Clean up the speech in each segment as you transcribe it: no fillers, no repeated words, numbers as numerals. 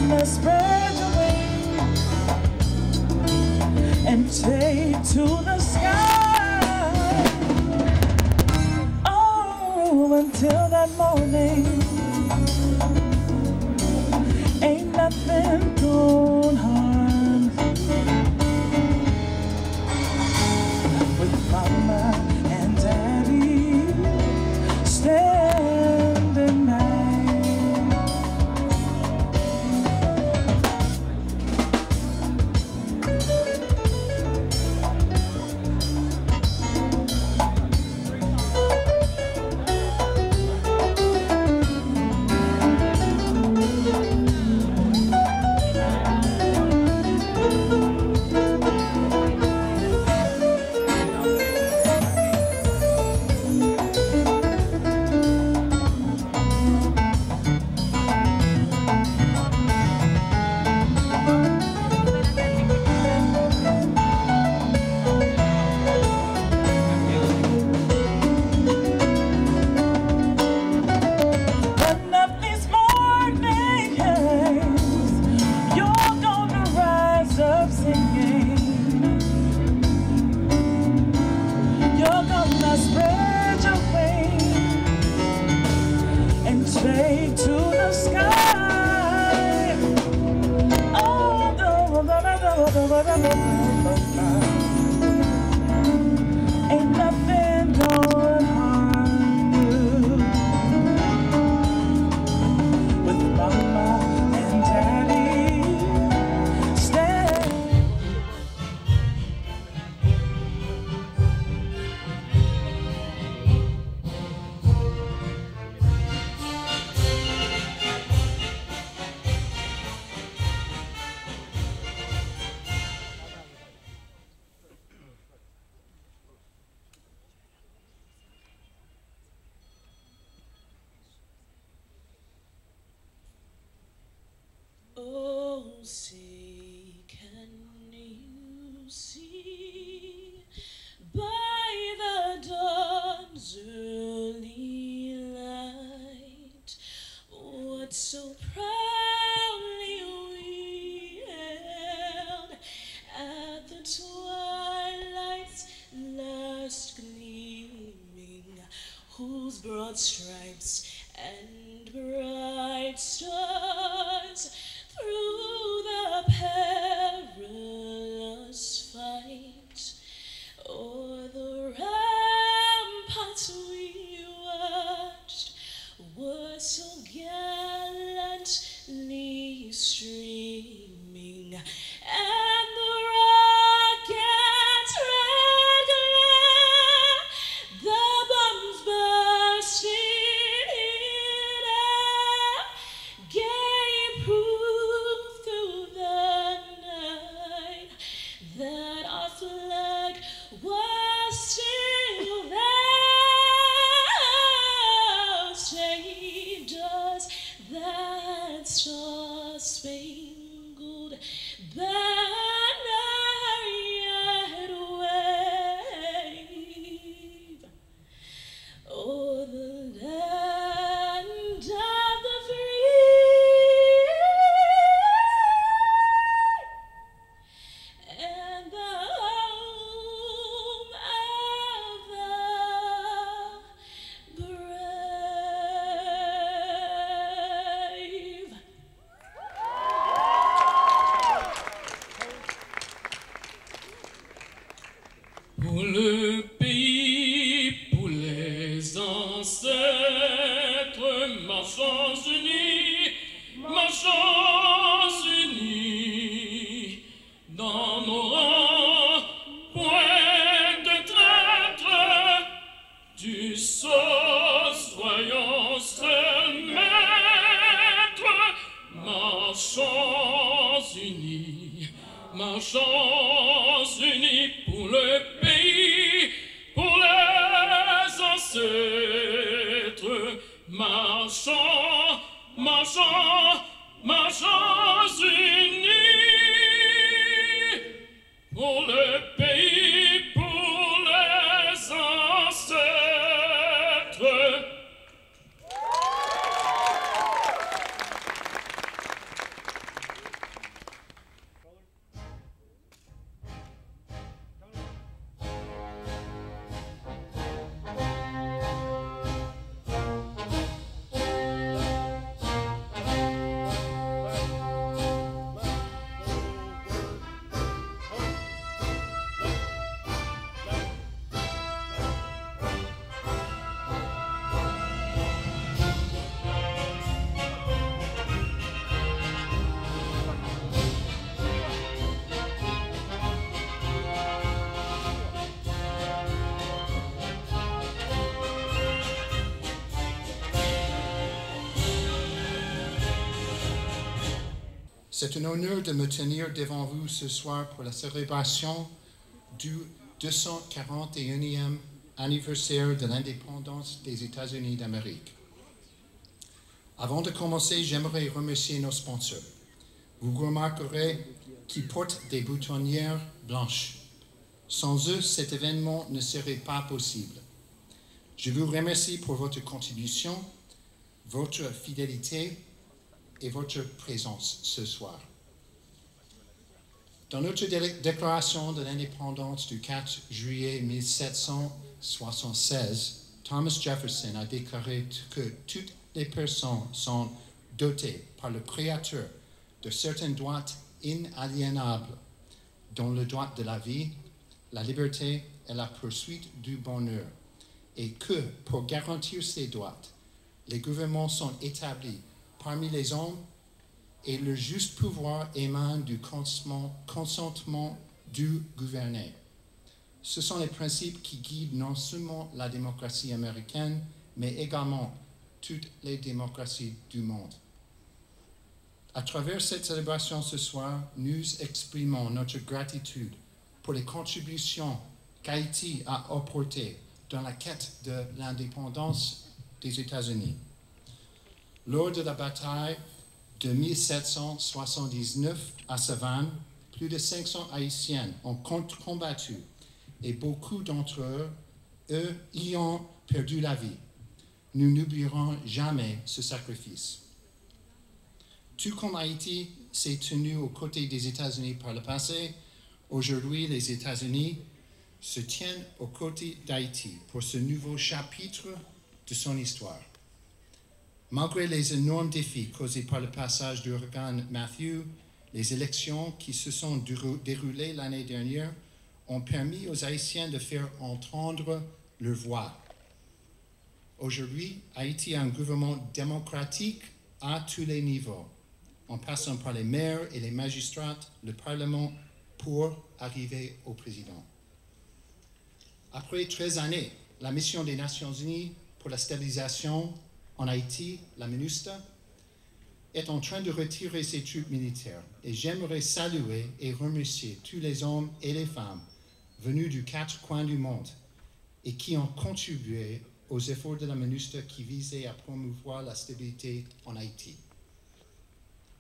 gonna spread your wings and take to the sky. Oh, until that morning, ain't nothing gonna harm with mama and daddy standing by. Take to the sky. Oh, ain't nothing gonna harm you with mama and daddy stay. Oh, say, can you see by the dawn's early light what so proudly we hailed at the twilight's last gleaming, whose broad stripes and bright stars through the perilous fight o'er the ramparts we watched were so gallantly streaming, and the rocket's red glare, the bombs bursting in air, gave proof through the night that our flag was still there. Say, does that star-spangled banner yet wave o'er the land of the free and the home of the brave? Pour le pays, pour les ancêtres, marchons unis, dans nos rangs, point de traître, du sceau, soyons seuls maîtres, marchons unis pour le pays, pour les ancêtres, marchons unis pour le pays, pour les ancêtres. C'est un honneur de me tenir devant vous ce soir pour la célébration du 241e anniversaire de l'indépendance des États-Unis d'Amérique. Avant de commencer, j'aimerais remercier nos sponsors. Vous remarquerez qu'ils portent des boutonnières blanches. Sans eux, cet événement ne serait pas possible. Je vous remercie pour votre contribution, votre fidélité et votre présence ce soir. Dans notre déclaration de l'indépendance du 4 juillet 1776, Thomas Jefferson a déclaré que toutes les personnes sont dotées par le Créateur de certains droits inaliénables, dont le droit de la vie, la liberté et la poursuite du bonheur, et que, pour garantir ces droits, les gouvernements sont établis parmi les hommes et le juste pouvoir émane du consentement du gouverné. Ce sont les principes qui guident non seulement la démocratie américaine, mais également toutes les démocraties du monde. À travers cette célébration ce soir, nous exprimons notre gratitude pour les contributions qu'Haïti a apportées dans la quête de l'indépendance des États-Unis. Lors de la bataille de 1779 à Savannah, plus de 500 Haïtiens ont combattu et beaucoup d'entre eux y ont perdu la vie. Nous n'oublierons jamais ce sacrifice. Tout comme Haïti s'est tenu aux côtés des États-Unis par le passé, aujourd'hui les États-Unis se tiennent aux côtés d'Haïti pour ce nouveau chapitre de son histoire. Malgré les énormes défis causés par le passage du ouragan Matthew, les élections qui se sont déroulées l'année dernière ont permis aux Haïtiens de faire entendre leur voix. Aujourd'hui, Haïti a un gouvernement démocratique à tous les niveaux, en passant par les maires et les magistrats, le Parlement, pour arriver au président. Après 13 années, la mission des Nations Unies pour la stabilisation en Haïti, la MINUSTAH, est en train de retirer ses troupes militaires et j'aimerais saluer et remercier tous les hommes et les femmes venus des 4 coins du monde et qui ont contribué aux efforts de la MINUSTAH qui visaient à promouvoir la stabilité en Haïti.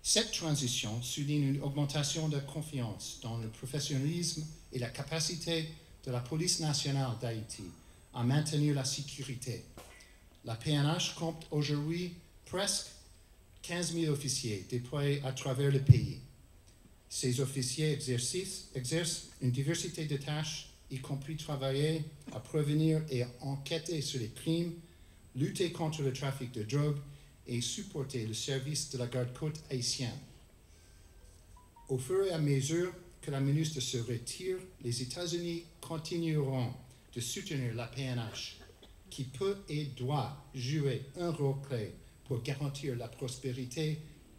Cette transition souligne une augmentation de confiance dans le professionnalisme et la capacité de la police nationale d'Haïti à maintenir la sécurité. La PNH compte aujourd'hui presque 15 000 officiers déployés à travers le pays. Ces officiers exercent une diversité de tâches, y compris travailler à prévenir et enquêter sur les crimes, lutter contre le trafic de drogue et supporter le service de la garde-côte haïtienne. Au fur et à mesure que la MINUSTAH se retire, les États-Unis continueront de soutenir la PNH, qui peut et doit jouer un rôle clé pour garantir la prospérité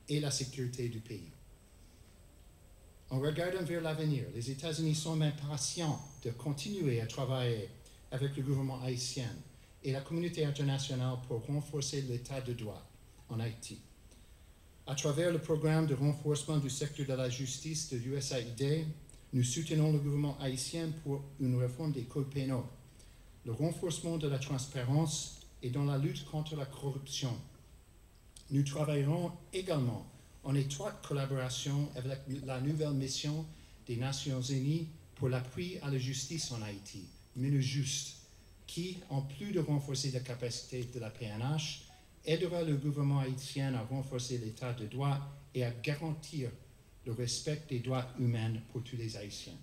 et la sécurité du pays. En regardant vers l'avenir, les États-Unis sont impatients de continuer à travailler avec le gouvernement haïtien et la communauté internationale pour renforcer l'état de droit en Haïti. À travers le programme de renforcement du secteur de la justice de l'USAID, nous soutenons le gouvernement haïtien pour une réforme des codes pénaux, le renforcement de la transparence et dans la lutte contre la corruption. Nous travaillerons également en étroite collaboration avec la nouvelle mission des Nations Unies pour l'appui à la justice en Haïti, MINUJUST, qui, en plus de renforcer la capacité de la PNH, aidera le gouvernement haïtien à renforcer l'état de droit et à garantir le respect des droits humains pour tous les Haïtiens.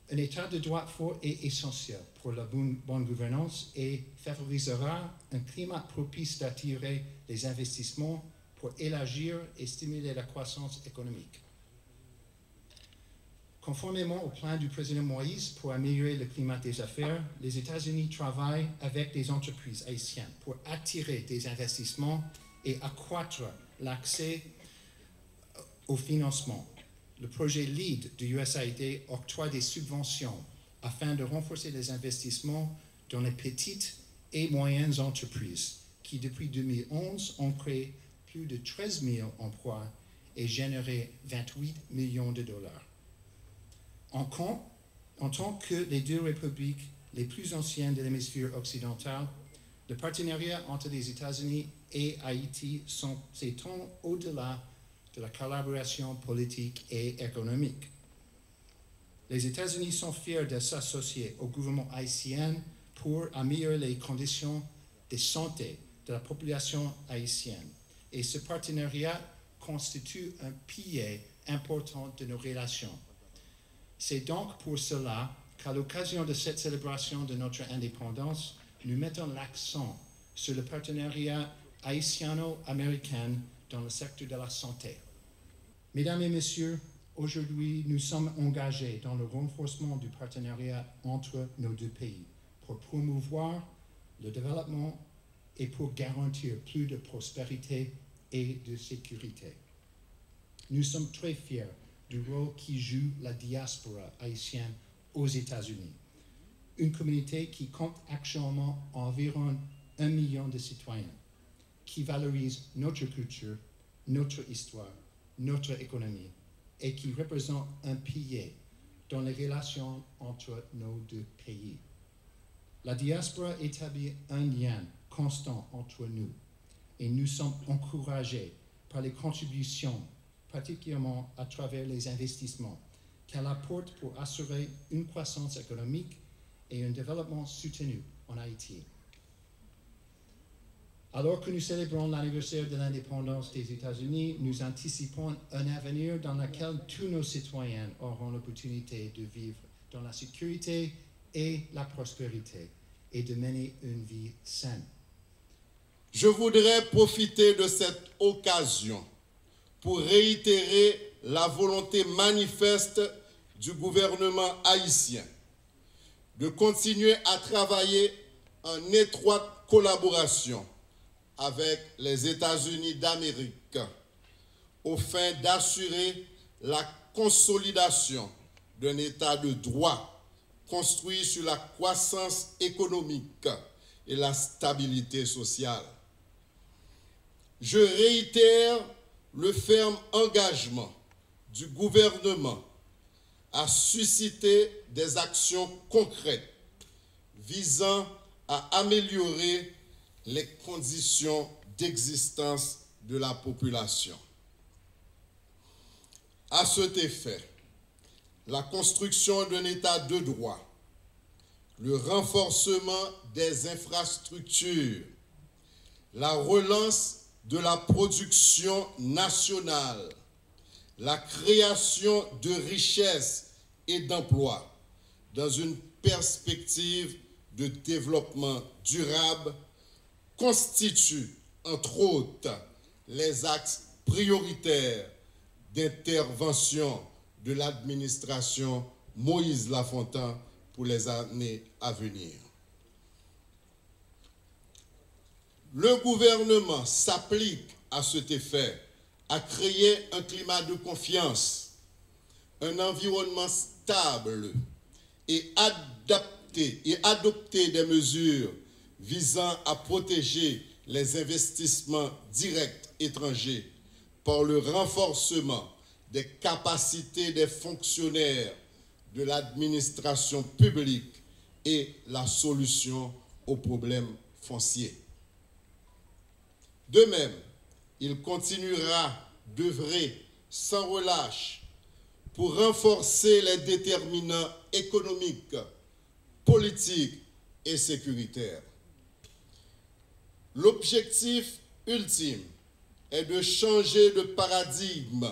Un état de droit fort est essentiel pour la bonne gouvernance et favorisera un climat propice d'attirer les investissements pour élargir et stimuler la croissance économique. Conformément au plan du président Moïse pour améliorer le climat des affaires, les États-Unis travaillent avec des entreprises haïtiennes pour attirer des investissements et accroître l'accès au financement. Le projet LEAD de USAID octroie des subventions afin de renforcer les investissements dans les petites et moyennes entreprises qui, depuis 2011, ont créé plus de 13 000 emplois et générer 28 millions de dollars. En tant que les deux républiques les plus anciennes de l'hémisphère occidental, le partenariat entre les États-Unis et Haïti s'étend au-delà de la collaboration politique et économique. Les États-Unis sont fiers de s'associer au gouvernement haïtien pour améliorer les conditions de santé de la population haïtienne. Et ce partenariat constitue un pilier important de nos relations. C'est donc pour cela qu'à l'occasion de cette célébration de notre indépendance, nous mettons l'accent sur le partenariat haïtiano-américain dans le secteur de la santé. Mesdames et messieurs, aujourd'hui, nous sommes engagés dans le renforcement du partenariat entre nos deux pays pour promouvoir le développement et pour garantir plus de prospérité et de sécurité. Nous sommes très fiers du rôle qui joue la diaspora haïtienne aux États-Unis, une communauté qui compte actuellement environ 1 million de citoyens, qui valorise notre culture, notre histoire, notre économie, et qui représente un pilier dans les relations entre nos deux pays. La diaspora établit un lien constant entre nous, et nous sommes encouragés par les contributions, particulièrement à travers les investissements qu'elle apporte pour assurer une croissance économique et un développement soutenu en Haïti. Alors que nous célébrons l'anniversaire de l'indépendance des États-Unis, nous anticipons un avenir dans lequel tous nos citoyens auront l'opportunité de vivre dans la sécurité et la prospérité et de mener une vie saine. Je voudrais profiter de cette occasion pour réitérer la volonté manifeste du gouvernement haïtien de continuer à travailler en étroite collaboration avec les États-Unis d'Amérique au fin d'assurer la consolidation d'un État de droit construit sur la croissance économique et la stabilité sociale. Je réitère le ferme engagement du gouvernement à susciter des actions concrètes visant à améliorer les conditions d'existence de la population. À cet effet, la construction d'un État de droit, le renforcement des infrastructures, la relance de la production nationale, la création de richesses et d'emplois dans une perspective de développement durable constituent, entre autres, les axes prioritaires d'intervention de l'administration Moïse Lafontaine pour les années à venir. Le gouvernement s'applique à cet effet à créer un climat de confiance, un environnement stable et adopter des mesures visant à protéger les investissements directs étrangers par le renforcement des capacités des fonctionnaires de l'administration publique et la solution aux problèmes fonciers. De même, il continuera d'œuvrer sans relâche pour renforcer les déterminants économiques, politiques et sécuritaires. L'objectif ultime est de changer de paradigme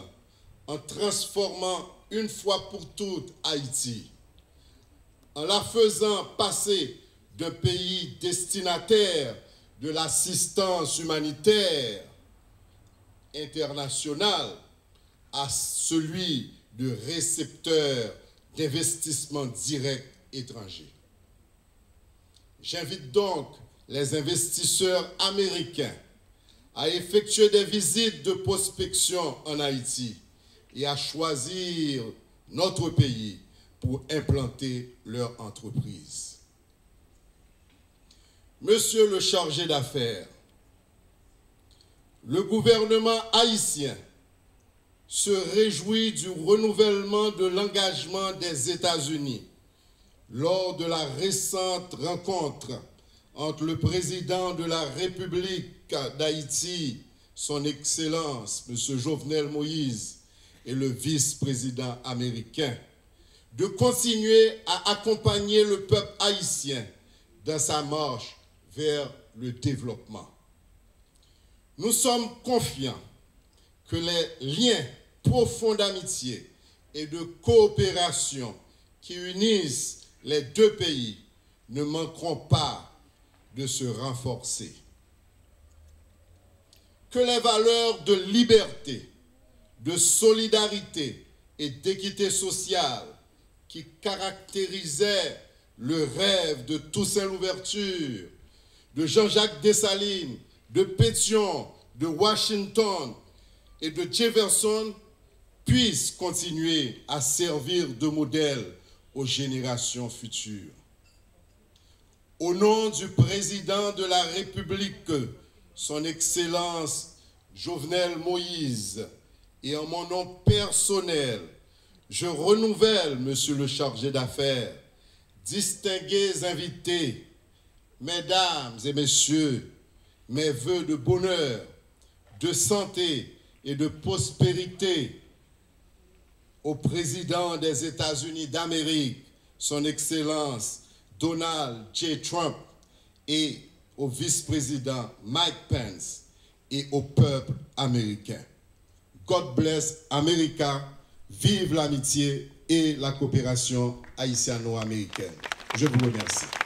en transformant une fois pour toutes Haïti, en la faisant passer d'un pays destinataire de l'assistance humanitaire internationale à celui de récepteur d'investissements directs étrangers. J'invite donc les investisseurs américains à effectuer des visites de prospection en Haïti et à choisir notre pays pour implanter leur entreprise. Monsieur le chargé d'affaires, le gouvernement haïtien se réjouit du renouvellement de l'engagement des États-Unis lors de la récente rencontre entre le président de la République d'Haïti, son Excellence, M. Jovenel Moïse, et le vice-président américain, de continuer à accompagner le peuple haïtien dans sa marche vers le développement. Nous sommes confiants que les liens profonds d'amitié et de coopération qui unissent les deux pays ne manqueront pas de se renforcer. Que les valeurs de liberté, de solidarité et d'équité sociale qui caractérisaient le rêve de Toussaint Louverture, de Jean-Jacques Dessalines, de Pétion, de Washington et de Jefferson puissent continuer à servir de modèle aux générations futures. Au nom du président de la République, son Excellence Jovenel Moïse, et en mon nom personnel, je renouvelle, Monsieur le chargé d'affaires, distingués invités, Mesdames et Messieurs, mes vœux de bonheur, de santé et de prospérité au président des États-Unis d'Amérique, son Excellence Donald J. Trump, et au vice-président Mike Pence et au peuple américain. God bless America, vive l'amitié et la coopération haïtiano-américaine. Je vous remercie.